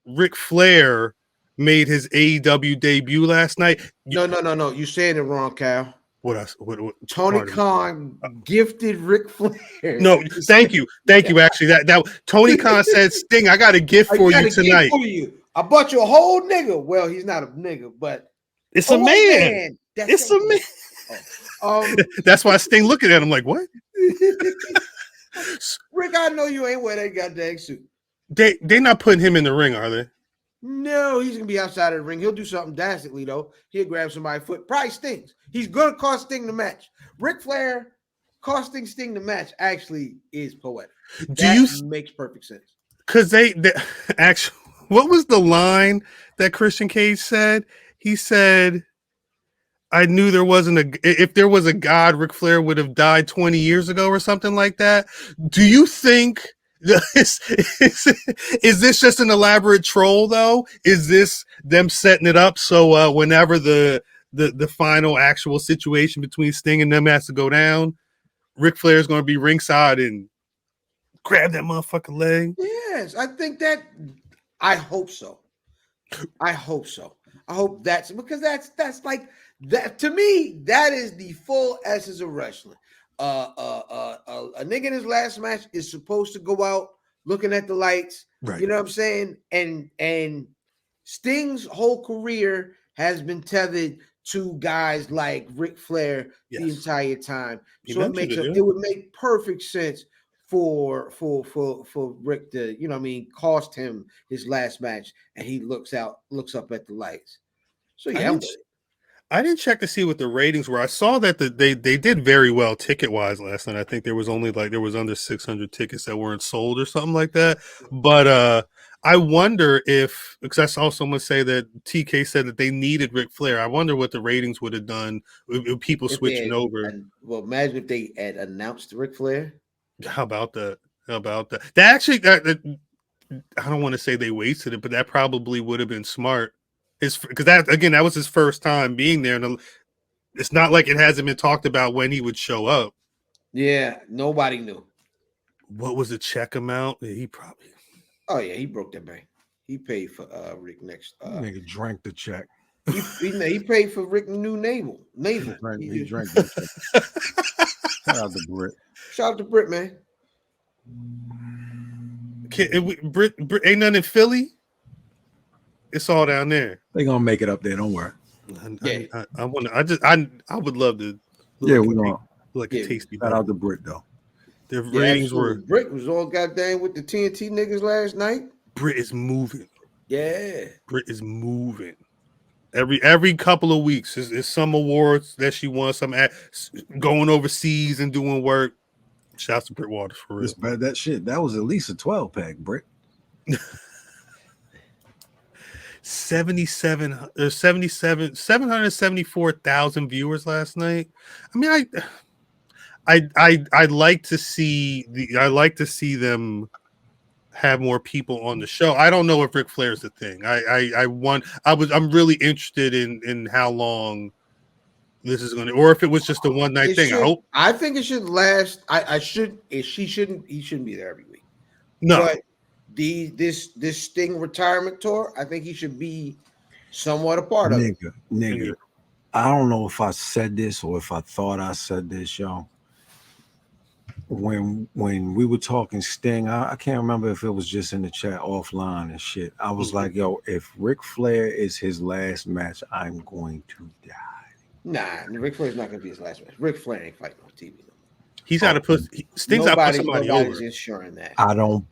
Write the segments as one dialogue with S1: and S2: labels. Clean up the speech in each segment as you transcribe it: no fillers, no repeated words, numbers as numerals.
S1: Ric Flair made his AEW debut last night.
S2: No. You're saying it wrong, Cal.
S1: What
S2: Tony Khan gifted Ric Flair.
S1: No, thank you. Actually, that Tony Khan said, "Sting, I got a gift for you tonight.
S2: Gift for you. I bought you a whole nigga. Well, he's not a nigga, but
S1: it's a man. It's a man. That's why Sting looking at him like, what?
S2: Rick, I know you ain't wear that goddamn suit.
S1: They're not putting him in the ring, are they?
S2: No, he's gonna be outside of the ring. He'll do something dastardly though. He'll grab somebody's foot. Probably Sting's. He's gonna cost Sting the match. Ric Flair costing Sting the match actually is poetic. Makes perfect sense.
S1: Because they actually, what was the line that Christian Cage said? He said, "I knew there wasn't if there was a God, Ric Flair would have died 20 years ago or something like that." Do you think? Is this just an elaborate troll though? Is this them setting it up so whenever the final actual situation between Sting and them has to go down, Ric Flair is going to be ringside and grab that motherfucking leg?
S2: Yes, I think that. I hope so. I hope that's because that's like that to me. That is the full essence of wrestling. A nigga in his last match is supposed to go out looking at the lights, right? You know what I'm saying? And Sting's whole career has been tethered to guys like Ric Flair the entire time. So it would make perfect sense for Rick to, you know what I mean, cost him his last match, and he looks up at the lights. So yeah,
S1: I didn't check to see what the ratings were. I saw that they did very well ticket wise last night. I think there was under 600 tickets that weren't sold or something like that. But I wonder if, because I saw someone say that TK said that they needed Ric Flair. I wonder what the ratings would have done if people switching over.
S2: Well, imagine if they had announced Ric Flair.
S1: How about that? That actually, I don't want to say they wasted it, but that probably would have been smart. Because that was his first time being there, and it's not like it hasn't been talked about when he would show up.
S2: Yeah, nobody knew.
S1: What was the check amount? He probably.
S2: Oh yeah, he broke that bank. He paid for Rick next.
S3: Nigga drank the check.
S2: He paid for Rick new navel.
S3: He drank the check. Shout out to Britt.
S2: Shout out to Britt, man.
S1: Britt ain't nothing in Philly. It's all down there.
S3: They gonna make it up there. Don't worry.
S1: I would love to.
S3: Yeah, we gonna
S1: like a tasty.
S3: Shout out to Britt though.
S1: Their ratings were.
S2: Britt was all goddamn with the TNT niggas last night.
S1: Britt is moving.
S2: Yeah,
S1: Britt is moving. Every couple of weeks is some awards that she won. Some going overseas and doing work. Shouts to Britt Waters for real.
S3: That shit. That was at least a 12-pack, Britt.
S1: 774,000 viewers last night. I mean, I'd like to see them have more people on the show. I don't know if Ric Flair's the thing. I'm really interested in how long this is going to, or if it was just a one night thing.
S2: I think it should last. He shouldn't be there every week.
S1: No.
S2: But this Sting retirement tour, I think he should be somewhat a part of it.
S3: Nigga. I don't know if I said this or if I thought I said this, y'all. When we were talking Sting, I can't remember if it was just in the chat offline and shit. I was like, yo, if Ric Flair is his last match, I'm going to die.
S2: Nah, Ric Flair's not gonna be his last match. Ric Flair ain't fighting on TV.
S1: He's got to put Sting's got to put somebody over.
S2: Nobody's ensuring that.
S3: I don't.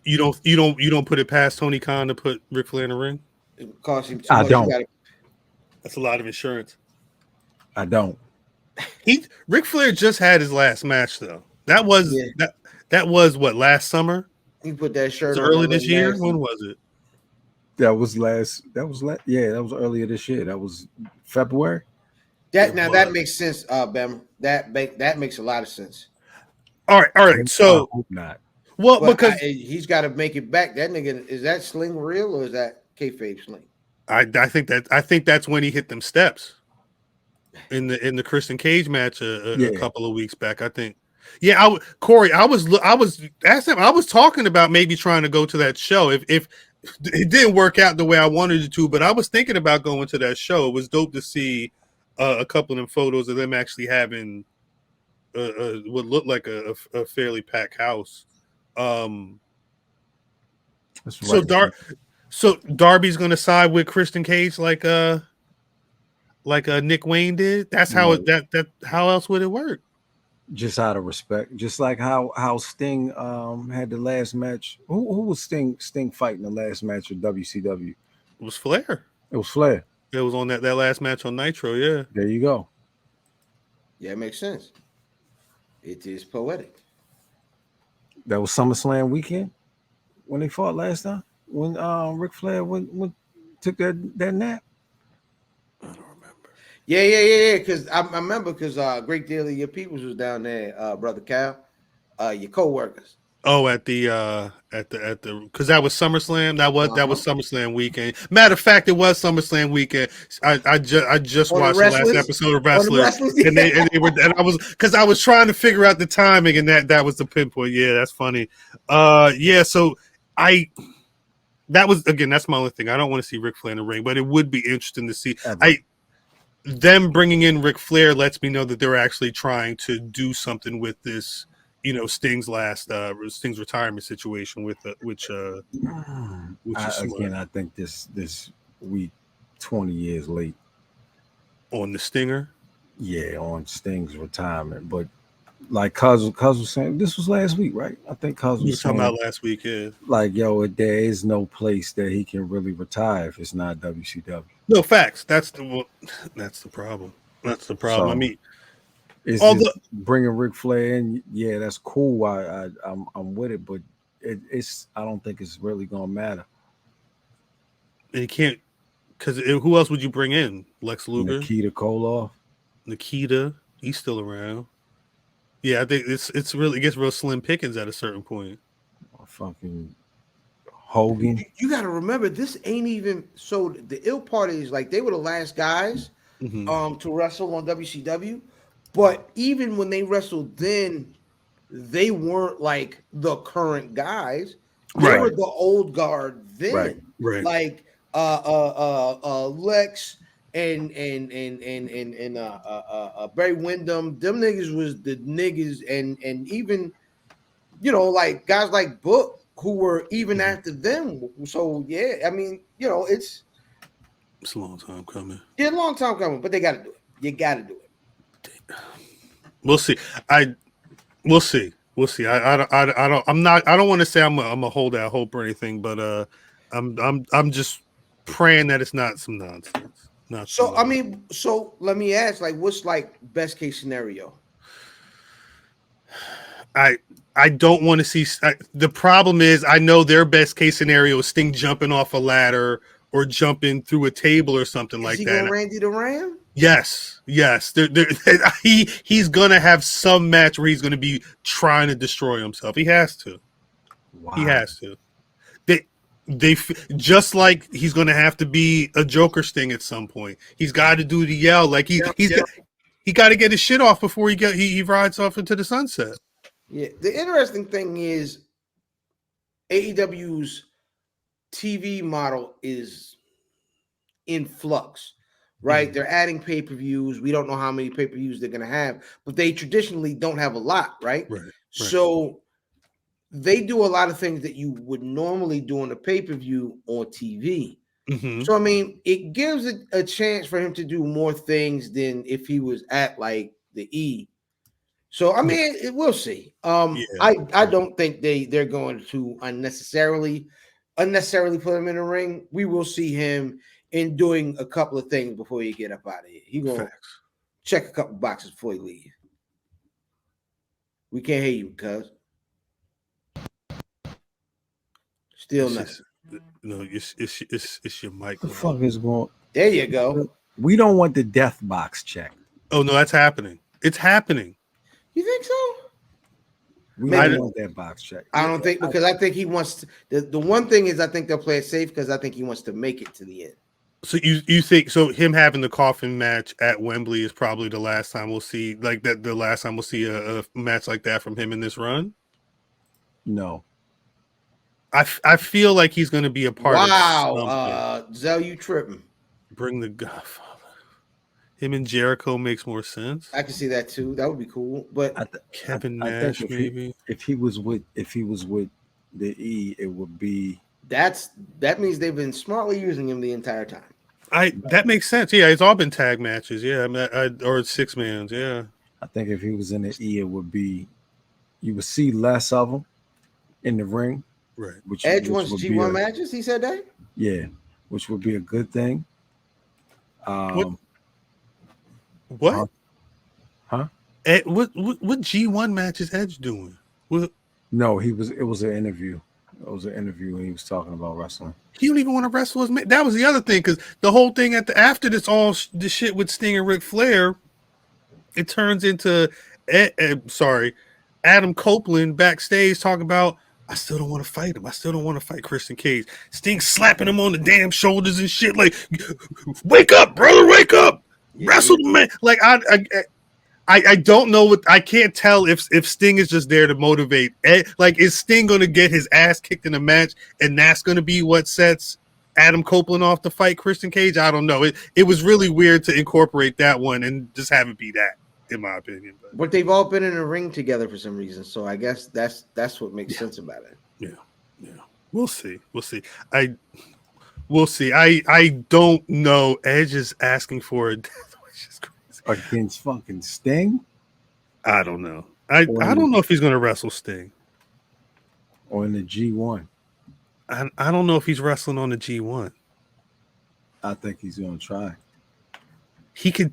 S1: You don't put it past Tony Khan to put Ric Flair in the ring?
S2: It costs him too
S3: I
S2: much.
S3: don't.
S1: That's a lot of insurance.
S3: I don't.
S1: Ric Flair just had his last match though. That was what, last summer?
S2: He put that shirt
S1: on early this year. When was it?
S3: That was earlier this year. That was February.
S2: That makes sense, Bam. That makes a lot of sense.
S1: All right. So
S3: I hope not.
S1: Well, because
S2: he's got to make it back. That nigga, is that Sling real or is that kayfabe Sling?
S1: I think that's when he hit them steps in the Christian Cage match a couple of weeks back. I think Yeah, Corey, I was asking him, I was talking about maybe trying to go to that show if it didn't work out the way I wanted it to, but I was thinking about going to that show. It was dope to see a couple of them photos of them actually having what looked like a fairly packed house.
S3: That's
S1: So
S3: right.
S1: so Darby's going to side with Christian Cage like Nick Wayne did. That's how
S3: No,
S1: that how else would it work?
S3: just out of respect, just like how Sting had the last match. Who was Sting fighting the last match of WCW?
S1: It was Flair.
S3: It was Flair.
S1: It was on that last match on Nitro. Yeah.
S3: There you go.
S2: Yeah, it makes sense. It is poetic.
S3: That was SummerSlam weekend when they fought last time. When Ric Flair went took that nap.
S1: I don't remember.
S2: Yeah. Because I remember because a great deal of your peoples was down there, brother Cal, your co-workers.
S1: Oh, at the because that was SummerSlam. That was
S2: Uh-huh.
S1: SummerSlam weekend. Matter of fact, it was SummerSlam weekend. I just
S2: On the
S1: watched the last
S2: Wrestlers?
S1: episode of
S2: On the
S1: Wrestlers,
S2: Wrestlers?
S1: and they were and I was because I was trying to figure out the timing, and that was the pinpoint. Yeah, that's funny. Yeah, so that was again. That's my only thing. I don't want to see Ric Flair in the ring, but it would be interesting to see.
S3: Ever.
S1: Them bringing in Ric Flair lets me know that they're actually trying to do something with this. Sting's Sting's retirement situation with which is
S3: Again, I think this we 20 years late
S1: on the Stinger.
S3: Yeah, on Sting's retirement, but like Cuz was saying, this was last week, right? I think Cuz
S1: We were
S3: was
S1: talking
S3: saying,
S1: about last week. Yeah.
S3: like, yo, there is no place that he can really retire if it's not WCW.
S1: No facts. That's the problem. That's the problem.
S3: So,
S1: I mean,
S3: it's
S1: although
S3: just bringing Ric Flair in. Yeah, that's cool. I'm with it, but it's I don't think it's really gonna matter.
S1: you can't because who else would you bring in? Lex Luger,
S3: Nikita Koloff.
S1: Nikita. He's still around. Yeah, I think it's really it gets real slim pickings at a certain point.
S3: Fucking Hogan.
S2: You got to remember, this ain't even so. The ill part is like they were the last guys to wrestle on WCW, but even when they wrestled then, they weren't like the current guys. They were the old guard then,
S1: Right.
S2: like Lex and Barry Windham. Them niggas was the niggas, and even like guys like Book who were even after them. So yeah, I mean, it's
S1: a long time coming.
S2: Yeah, a long time coming, but they got to do it. You got to do it.
S1: We'll see. We'll see. We'll see. I don't want to say I'm a holdout hope or anything, but I'm just praying that it's not some nonsense.
S2: I mean, so let me ask, like, what's like best case scenario?
S1: I don't want to see. The problem is, I know their best case scenario is Sting jumping off a ladder or jumping through a table or something like that.
S2: Going Randy the Ram?
S1: Yes. He's gonna have some match where he's gonna be trying to destroy himself. He has to. Wow. He has to. They just like he's gonna have to be a Joker Sting at some point. He's got to do the yell, like he got to get his shit off before he rides off into the sunset.
S2: Yeah, the interesting thing is AEW's TV model is in flux, right? They're adding pay-per-views. We don't know how many pay-per-views they're going to have, but they traditionally don't have a lot, right? So they do a lot of things that you would normally do on a pay-per-view on TV. So, I mean, it gives it a chance for him to do more things than if he was at like the E. So I mean, we'll see. I don't think they're going to unnecessarily put him in the ring. We will see him in doing a couple of things before you get up out of here. He gonna check a couple boxes before he leave. We can't hear you, cuz. Still nothing.
S1: No, it's your mic.
S3: The fuck is going?
S2: There you go.
S3: We don't want the death box check.
S1: Oh no, that's happening. It's happening.
S2: You think so?
S3: We don't want that box check.
S2: I don't think, because I think he wants to, the one thing is I think they'll play it safe because I think he wants to make it to the end.
S1: So you think so? Him having the coffin match at Wembley is probably the last time we'll see like that. The last time we'll see a match like that from him in this run.
S3: No.
S1: I feel like he's going to be a part of something.
S2: Zell, you tripping.
S1: Bring the Godfather. Him and Jericho makes more sense.
S2: I can see that too. That would be cool. But
S1: Kevin
S3: I
S1: Nash,
S3: think
S1: maybe.
S3: If he was with the E, it would be.
S2: that means they've been smartly using him the entire time.
S1: That makes sense. Yeah, it's all been tag matches. Yeah, or 6-mans. Yeah.
S3: I think if he was in the E, it would be. You would see less of him in the ring.
S1: Right.
S2: Edge wants G1 matches. He said that.
S3: Yeah, which would be a good thing.
S1: What?
S3: Huh?
S1: What G1 match is Edge doing? What?
S3: No, it was an interview. It was an interview and he was talking about wrestling.
S1: He don't even want to wrestle his man. That was the other thing, because the whole thing after this the shit with Sting and Ric Flair, it turns into Adam Copeland backstage talking about, I still don't want to fight him. I still don't want to fight Christian Cage. Sting slapping him on the damn shoulders and shit. Like, wake up, brother, wake up. Wrestle the man. Like, I don't know what, I can't tell if Sting is just there to motivate. Like, is Sting going to get his ass kicked in a match and that's going to be what sets Adam Copeland off to fight Christian Cage? I don't know. It was really weird to incorporate that one and just have it be that, in my opinion.
S2: But they've all been in a ring together for some reason, so I guess that's what makes sense about it.
S1: Yeah. We'll see. We'll see. I don't know. Edge is asking for a death wish is crazy.
S3: Against fucking Sting?
S1: I don't know. I don't know if he's going to wrestle Sting.
S3: Or in the G1.
S1: I don't know if he's wrestling on the G1.
S3: I think he's going to try.
S1: He could.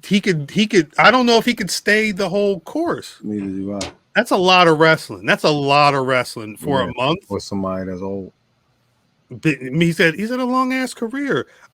S1: I don't know if he could stay the whole course.
S3: Neither do I.
S1: That's a lot of wrestling. That's a lot of wrestling for a month.
S3: For somebody that's old.
S1: He said a long ass career.